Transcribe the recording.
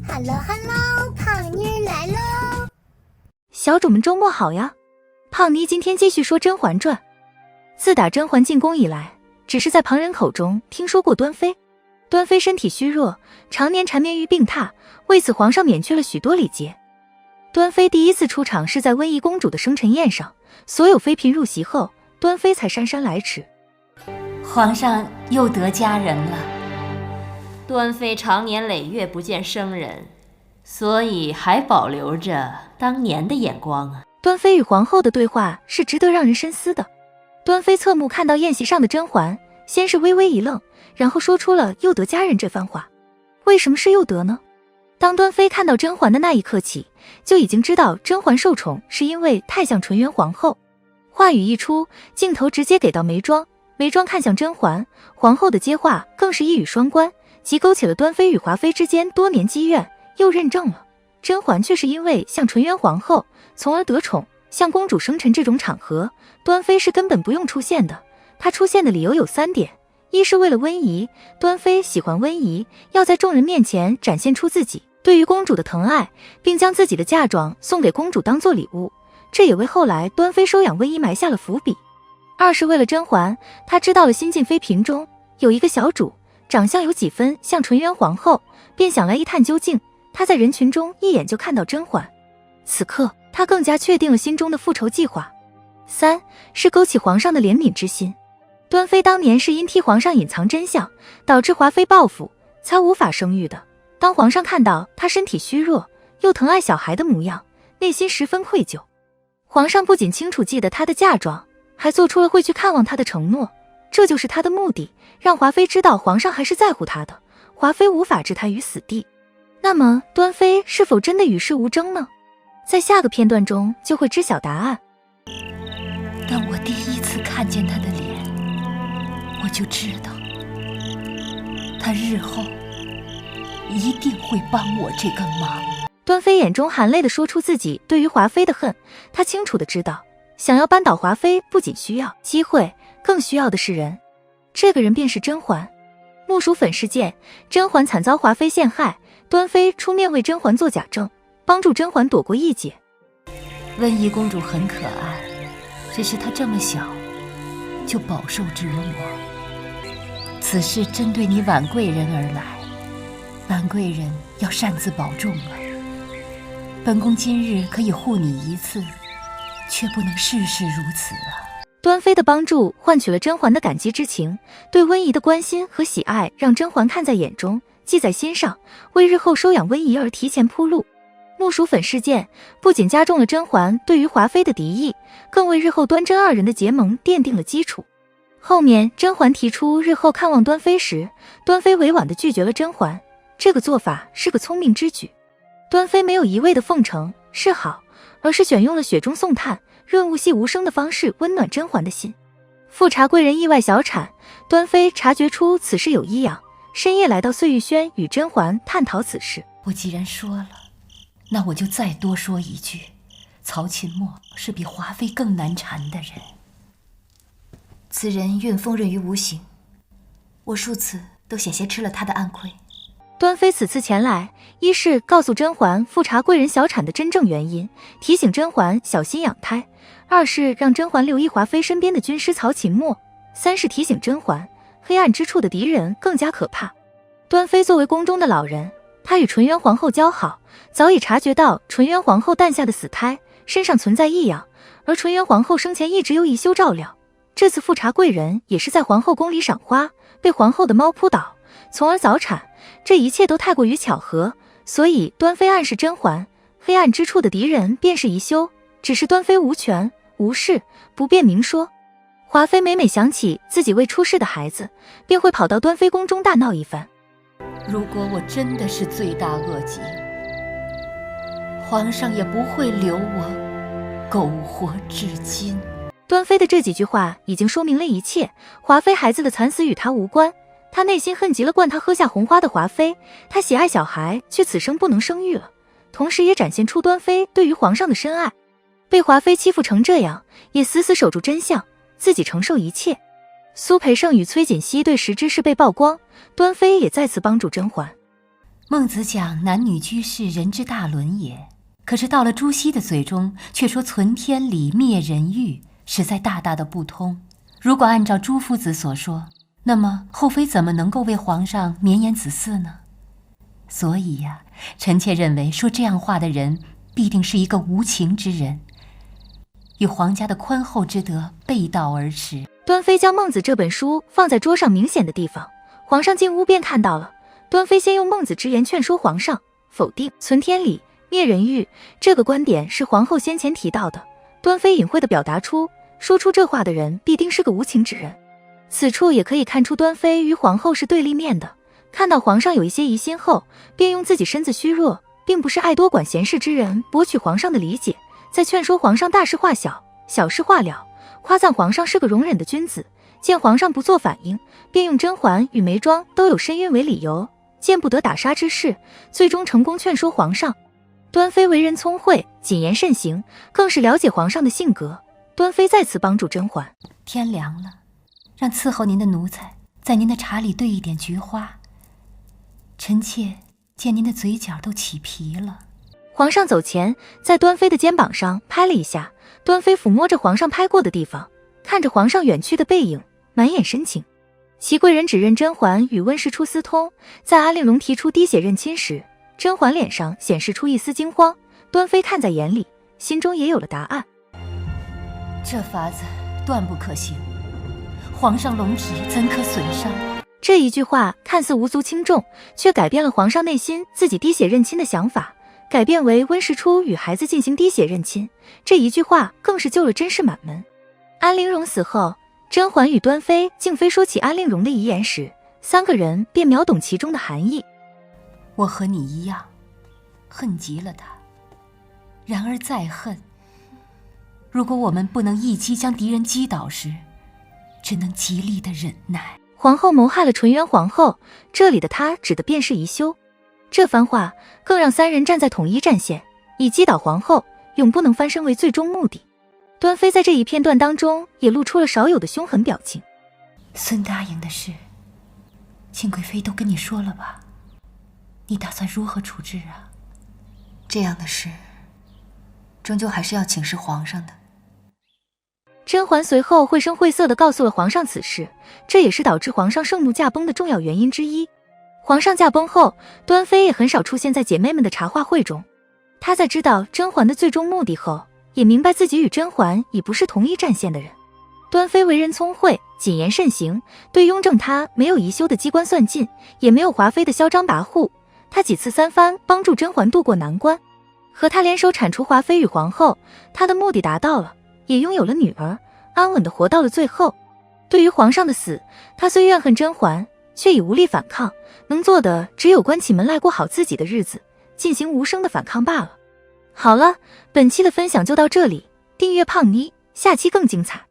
Hello Hello， 胖妮儿来喽！小主们周末好呀！胖妮今天继续说《甄嬛传》。自打甄嬛进宫以来，只是在旁人口中听说过端妃。端妃身体虚弱，常年缠绵于病榻，为此皇上免去了许多礼节。端妃第一次出场是在温宜公主的生辰宴上，所有妃嫔入席后，端妃才姗姗来迟。皇上又得佳人了。端妃长年累月不见生人，所以还保留着当年的眼光啊。端妃与皇后的对话是值得让人深思的。端妃侧目看到宴席上的甄嬛，先是微微一愣，然后说出了又得佳人这番话。为什么是又得呢？当端妃看到甄嬛的那一刻起，就已经知道甄嬛受宠是因为太像纯元皇后。话语一出，镜头直接给到眉庄，眉庄看向甄嬛，皇后的接话更是一语双关，即勾起了端妃与华妃之间多年积怨，又认证了甄嬛却是因为像纯元皇后，从而得宠。像公主生辰这种场合，端妃是根本不用出现的。她出现的理由有3点：一是为了温宜，端妃喜欢温宜，要在众人面前展现出自己对于公主的疼爱，并将自己的嫁妆送给公主当做礼物，这也为后来端妃收养温宜埋下了伏笔。二是为了甄嬛，她知道了新晋妃嫔中有一个小主长相有几分像纯元皇后，便想来一探究竟。她在人群中一眼就看到甄嬛，此刻她更加确定了心中的复仇计划。3是勾起皇上的怜悯之心。端妃当年是因替皇上隐藏真相，导致华妃报复，才无法生育的。当皇上看到她身体虚弱，又疼爱小孩的模样，内心十分愧疚。皇上不仅清楚记得她的嫁妆，还做出了会去看望她的承诺，这就是他的目的，让华妃知道皇上还是在乎她的，华妃无法置她于死地。那么端妃是否真的与世无争呢？在下个片段中就会知晓答案。当我第一次看见她的脸，我就知道她日后一定会帮我这个忙。端妃眼中含泪地说出自己对于华妃的恨，她清楚地知道，想要扳倒华妃不仅需要机会，更需要的是人。这个人便是甄嬛。木薯粉事件，甄嬛惨遭华妃陷害，端妃出面为甄嬛做假证，帮助甄嬛躲过一劫。温宜公主很可爱，只是她这么小就饱受折磨。此事针对你婉贵人而来，婉贵人要擅自保重啊。本宫今日可以护你一次，却不能事事如此啊。端妃的帮助换取了甄嬛的感激之情，对温宜的关心和喜爱让甄嬛看在眼中，记在心上，为日后收养温宜而提前铺路。木薯粉事件不仅加重了甄嬛对于华妃的敌意，更为日后端甄二人的结盟奠定了基础。后面甄嬛提出日后看望端妃时，端妃委婉地拒绝了甄嬛，这个做法是个聪明之举。端妃没有一味的奉承示好，而是选用了雪中送炭、润物细无声的方式温暖甄嬛的心。富察贵人意外小产，端妃察觉出此事有异样，深夜来到碎玉轩与甄嬛探讨此事。我既然说了，那我就再多说一句，曹琴墨是比华妃更难缠的人。此人运丰润于无形，我数次都险些吃了他的暗亏。端妃此次前来，一是告诉甄嬛富察贵人小产的真正原因，提醒甄嬛小心养胎；二是让甄嬛留意华妃身边的军师曹琴墨；三是提醒甄嬛，黑暗之处的敌人更加可怕。端妃作为宫中的老人，她与纯元皇后交好，早已察觉到纯元皇后诞下的死胎身上存在异样，而纯元皇后生前一直有宜修照料。这次富察贵人也是在皇后宫里赏花，被皇后的猫扑倒，从而早产，这一切都太过于巧合，所以端妃暗示甄嬛，黑暗之处的敌人便是宜修，只是端妃无权无势，不便明说。华妃每每想起自己未出世的孩子，便会跑到端妃宫中大闹一番。如果我真的是罪大恶极，皇上也不会留我苟活至今。端妃的这几句话已经说明了一切，华妃孩子的惨死与她无关，她内心恨极了灌她喝下红花的华妃，她喜爱小孩却此生不能生育了，同时也展现出端妃对于皇上的深爱。被华妃欺负成这样，也死死守住真相，自己承受一切。苏培盛与崔槿汐对实之事被曝光，端妃也再次帮助甄嬛。孟子讲男女居士人之大伦也，可是到了朱熹的嘴中，却说存天理，灭人欲，实在大大的不通。如果按照朱夫子所说，那么后妃怎么能够为皇上绵延子嗣呢？所以呀，臣妾认为说这样话的人必定是一个无情之人，与皇家的宽厚之德背道而驰。端妃将孟子这本书放在桌上明显的地方，皇上进屋便看到了。端妃先用孟子之言劝说皇上，否定存天理，灭人欲这个观点是皇后先前提到的。端妃隐晦地表达出，说出这话的人必定是个无情之人。此处也可以看出端妃与皇后是对立面的。看到皇上有一些疑心后，便用自己身子虚弱，并不是爱多管闲事之人，博取皇上的理解，在劝说皇上大事化小，小事化了，夸赞皇上是个容忍的君子。见皇上不做反应，便用甄嬛与眉庄都有身孕为理由，见不得打杀之事，最终成功劝说皇上。端妃为人聪慧，谨言慎行，更是了解皇上的性格。端妃再次帮助甄嬛。天凉了，让伺候您的奴才在您的茶里兑一点菊花。臣妾见您的嘴角都起皮了。皇上走前，在端妃的肩膀上拍了一下，端妃抚摸着皇上拍过的地方，看着皇上远去的背影，满眼深情。祺贵人指认甄嬛与温实初私通，在安陵容提出滴血认亲时，甄嬛脸上显示出一丝惊慌，端妃看在眼里，心中也有了答案。这法子断不可行，皇上龙体怎可损伤？这一句话看似无足轻重，却改变了皇上内心自己滴血认亲的想法，改变为温实初与孩子进行滴血认亲。这一句话更是救了甄氏满门。安陵容死后，甄嬛与端妃静妃说起安陵容的遗言时，三个人便秒懂其中的含义。我和你一样，恨极了他。然而再恨，如果我们不能一击将敌人击倒时，只能极力的忍耐。皇后谋害了纯元皇后，这里的她指的便是宜修。这番话更让三人站在统一战线，以击倒皇后，永不能翻身为最终目的。端妃在这一片段当中也露出了少有的凶狠表情。孙答应的事，庆贵妃都跟你说了吧？你打算如何处置啊？这样的事，终究还是要请示皇上的。甄嬛随后绘声绘色地告诉了皇上此事，这也是导致皇上盛怒驾崩的重要原因之一。皇上驾崩后，端妃也很少出现在姐妹们的茶话会中。她在知道甄嬛的最终目的后，也明白自己与甄嬛已不是同一战线的人。端妃为人聪慧，谨言慎行，对雍正她没有宜修的机关算尽，也没有华妃的嚣张跋扈。她几次三番帮助甄嬛渡过难关，和她联手铲除华妃与皇后，她的目的达到了，也拥有了女儿，安稳地活到了最后。对于皇上的死，她虽怨恨甄嬛，却已无力反抗，能做的只有关起门来过好自己的日子，进行无声的反抗罢了。好了，本期的分享就到这里，订阅胖妮，下期更精彩。